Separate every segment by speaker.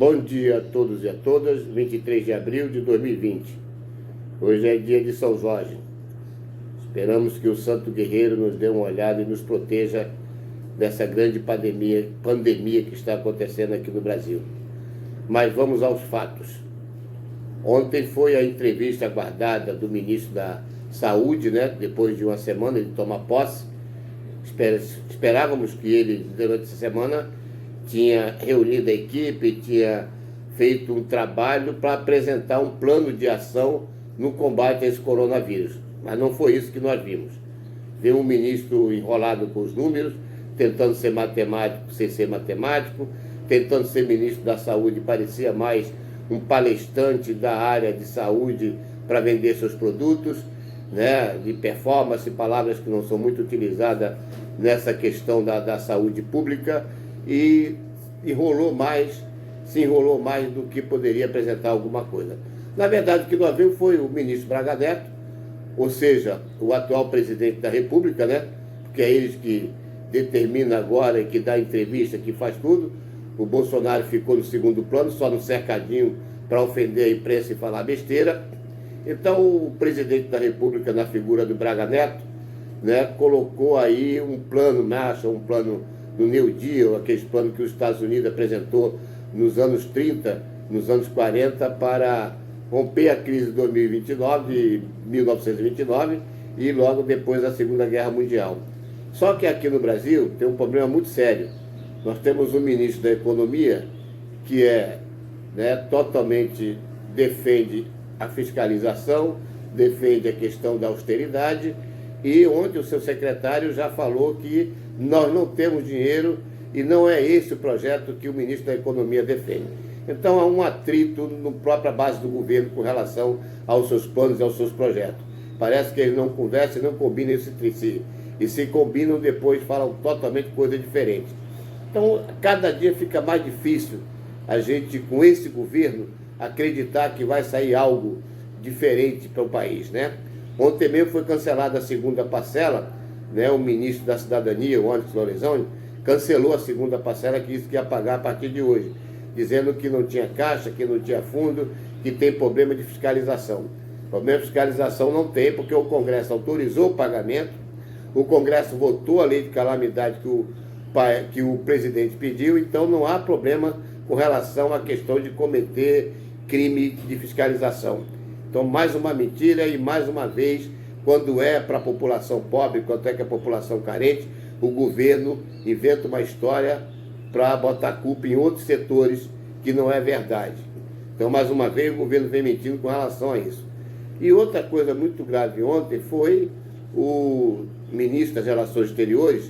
Speaker 1: Bom dia a todos e a todas, 23 de abril de 2020. Hoje é dia de São Jorge. Esperamos que o Santo Guerreiro nos dê uma olhada e nos proteja dessa grande pandemia que está acontecendo aqui no Brasil. Mas vamos aos fatos. Ontem foi a entrevista aguardada do ministro da Saúde, depois de uma semana de tomar posse. Esperávamos que ele, durante essa semana, tinha reunido a equipe, tinha feito um trabalho para apresentar um plano de ação no combate a esse coronavírus. Mas não foi isso que nós vimos. Veio um ministro enrolado com os números, tentando ser matemático sem ser matemático, tentando ser ministro da Saúde, parecia mais um palestrante da área de saúde para vender seus produtos, de performance, palavras que não são muito utilizadas nessa questão da saúde pública, e se enrolou mais do que poderia apresentar alguma coisa. Na verdade, o que nós vimos foi o ministro Braga Neto, ou seja, o atual presidente da República, porque é eles que determina agora, que dá entrevista, que faz tudo. O Bolsonaro ficou no segundo plano, só no cercadinho para ofender a imprensa e falar besteira. Então, o presidente da República, na figura do Braga Neto, colocou aí um plano Marshall, um plano do New Deal, aqueles planos que os Estados Unidos apresentou nos anos 30, nos anos 40, para romper a crise de 1929, e logo depois da Segunda Guerra Mundial. Só que aqui no Brasil tem um problema muito sério. Nós temos um ministro da Economia que totalmente defende a fiscalização, defende a questão da austeridade, e ontem o seu secretário já falou que nós não temos dinheiro e não é esse o projeto que o ministro da Economia defende. Então há um atrito na própria base do governo com relação aos seus planos e aos seus projetos. Parece que eles não conversam e não combinam isso entre si. E se combinam, depois falam totalmente coisa diferente. Então, cada dia fica mais difícil a gente, com esse governo, acreditar que vai sair algo diferente para o país, Ontem mesmo foi cancelada a segunda parcela, o ministro da Cidadania, o Onyx Lorenzoni, cancelou a segunda parcela, que disse que ia pagar a partir de hoje, dizendo que não tinha caixa, que não tinha fundo, que tem problema de fiscalização. Problema de fiscalização não tem, porque o Congresso autorizou o pagamento, o Congresso votou a lei de calamidade que o presidente pediu, então não há problema com relação à questão de cometer crime de fiscalização. Então, mais uma mentira, e mais uma vez, quando é para a população pobre, quando é que a população carente, o governo inventa uma história para botar culpa em outros setores que não é verdade. Então, mais uma vez, o governo vem mentindo com relação a isso. E outra coisa muito grave ontem foi o ministro das Relações Exteriores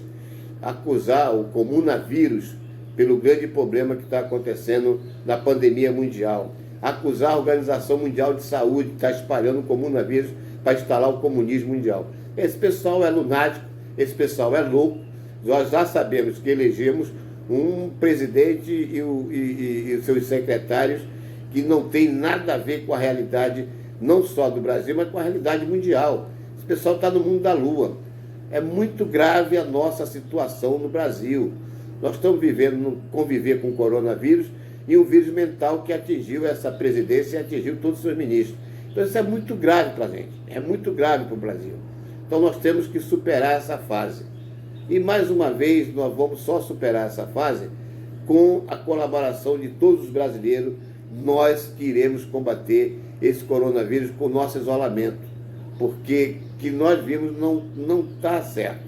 Speaker 1: acusar o coronavírus pelo grande problema que está acontecendo na pandemia mundial. Acusar a Organização Mundial de Saúde que está espalhando o coronavírus para instalar o comunismo mundial. Esse pessoal é lunático, esse pessoal é louco. Nós já sabemos que elegemos um presidente e os seus secretários que não tem nada a ver com a realidade, não só do Brasil, mas com a realidade mundial. Esse pessoal está no mundo da lua. É muito grave a nossa situação no Brasil. Nós estamos conviver com o coronavírus e um vírus mental que atingiu essa presidência e atingiu todos os seus ministros. Então isso é muito grave para a gente, é muito grave para o Brasil. Então nós temos que superar essa fase. E mais uma vez nós vamos só superar essa fase com a colaboração de todos os brasileiros. Nós que iremos combater esse coronavírus com o nosso isolamento, porque o que nós vimos não está certo.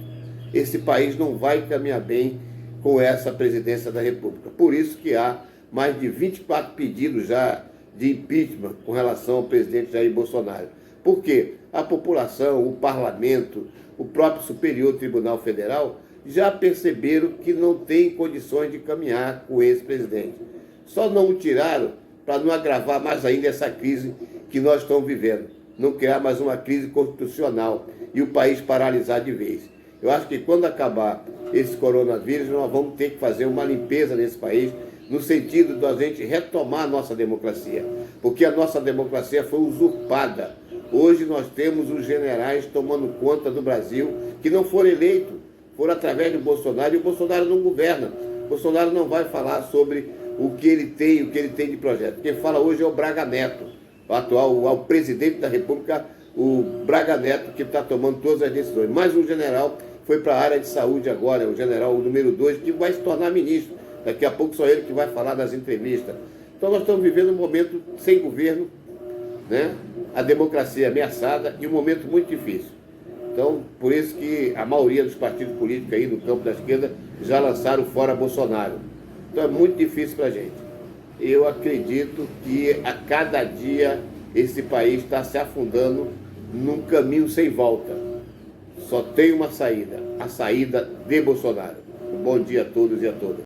Speaker 1: Esse país não vai caminhar bem com essa presidência da República. Por isso que há mais de 24 pedidos já de impeachment com relação ao presidente Jair Bolsonaro. Por quê? A população, o parlamento, o próprio Superior Tribunal Federal já perceberam que não tem condições de caminhar com esse presidente. Só não o tiraram para não agravar mais ainda essa crise que nós estamos vivendo. Não criar mais uma crise constitucional e o país paralisar de vez. Eu acho que quando acabar esse coronavírus, nós vamos ter que fazer uma limpeza nesse país, no sentido de a gente retomar a nossa democracia, porque a nossa democracia foi usurpada. Hoje nós temos os generais tomando conta do Brasil, que não foram eleitos, foram através do Bolsonaro, e o Bolsonaro não governa. O Bolsonaro não vai falar sobre o que ele tem de projeto. Quem fala hoje é o Braga Neto, o presidente da República, o Braga Neto, que está tomando todas as decisões. Mais um general foi para a área de saúde agora, o general número 2, que vai se tornar ministro. Daqui a pouco só ele que vai falar nas entrevistas. Então nós estamos vivendo um momento sem governo, né? A democracia ameaçada e um momento muito difícil. Então, por isso que a maioria dos partidos políticos aí do campo da esquerda já lançaram fora Bolsonaro. Então é muito difícil para a gente. Eu acredito que a cada dia esse país está se afundando num caminho sem volta. Só tem uma saída, a saída de Bolsonaro. Um bom dia a todos e a todas.